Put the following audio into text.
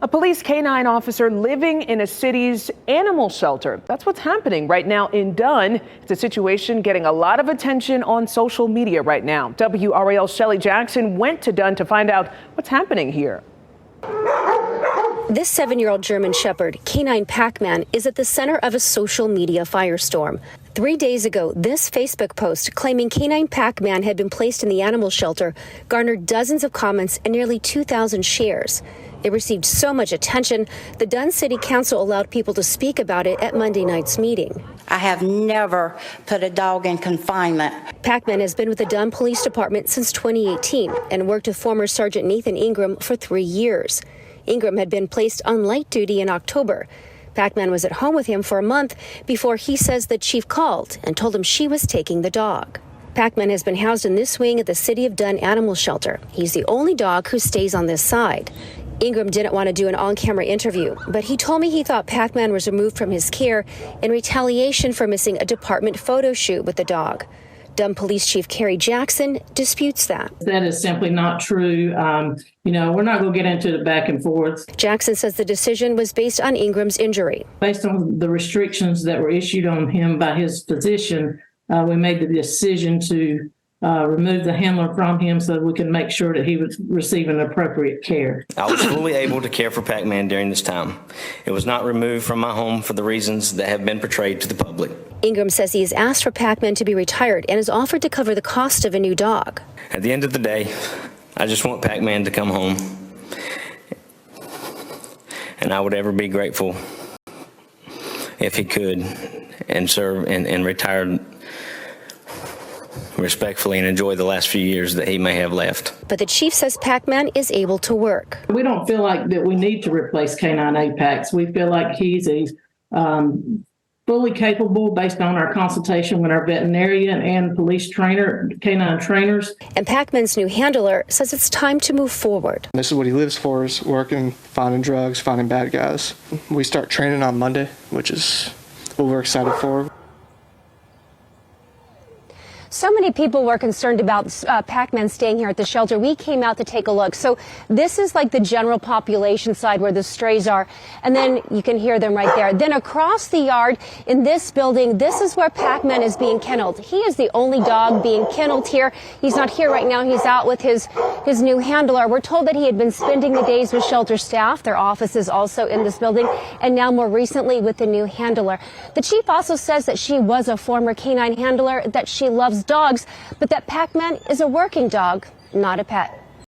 A police K-9 officer living in a city's animal shelter. That's what's happening right now in Dunn. It's a situation getting a lot of attention on social media right now. WRAL's Shelley Jackson went to Dunn to find out what's happening here. This 7-year-old German Shepherd, K-9 Pac-Man, is at the center of a social media firestorm. 3 days ago, this Facebook post claiming K-9 Pac-Man had been placed in the animal shelter garnered dozens of comments and nearly 2,000 shares. It received so much attention, the Dunn City Council allowed people to speak about it at Monday night's meeting. I have never put a dog in confinement. Pac-Man has been with the Dunn Police Department since 2018 and worked with former Sergeant Nathan Ingram for 3 years. Ingram had been placed on light duty in October. Pac-Man was at home with him for a month before he says the chief called and told him she was taking the dog. Pac-Man has been housed in this wing at the City of Dunn Animal Shelter. He's the only dog who stays on this side. Ingram didn't want to do an on-camera interview, but he told me he thought Pac-Man was removed from his care in retaliation for missing a department photo shoot with the dog. Dunn Police Chief Kerry Jackson disputes that. That is simply not true. We're not going to get into the back and forth. Jackson says the decision was based on Ingram's injury. Based on the restrictions that were issued on him by his physician, we made the decision to remove the handler from him so that we can make sure that he was receiving appropriate care. I was fully able to care for Pac-Man during this time. It was not removed from my home for the reasons that have been portrayed to the public. Ingram says he has asked for Pac-Man to be retired and has offered to cover the cost of a new dog. At the end of the day, I just want Pac-Man to come home. And I would ever be grateful if he could and serve and retire respectfully and enjoy the last few years that he may have left. But the chief says Pac-Man is able to work. We don't feel like that we need to replace K-9 Apex. We feel like he's fully capable based on our consultation with our veterinarian and police trainer, K-9 trainers. And Pac-Man's new handler says it's time to move forward. This is what he lives for, is working, finding drugs, finding bad guys. We start training on Monday, which is what we're excited for. So many people were concerned about Pac-Man staying here at the shelter. We came out to take a look. So this is like the general population side where the strays are. And then you can hear them right there. Then across the yard in this building, this is where Pac-Man is being kenneled. He is the only dog being kenneled here. He's not here right now. He's out with his new handler. We're told that he had been spending the days with shelter staff. Their office is also in this building. And now more recently with the new handler. The chief also says that she was a former K-9 handler, that she loves dogs, but that Pac-Man is a working dog, not a pet.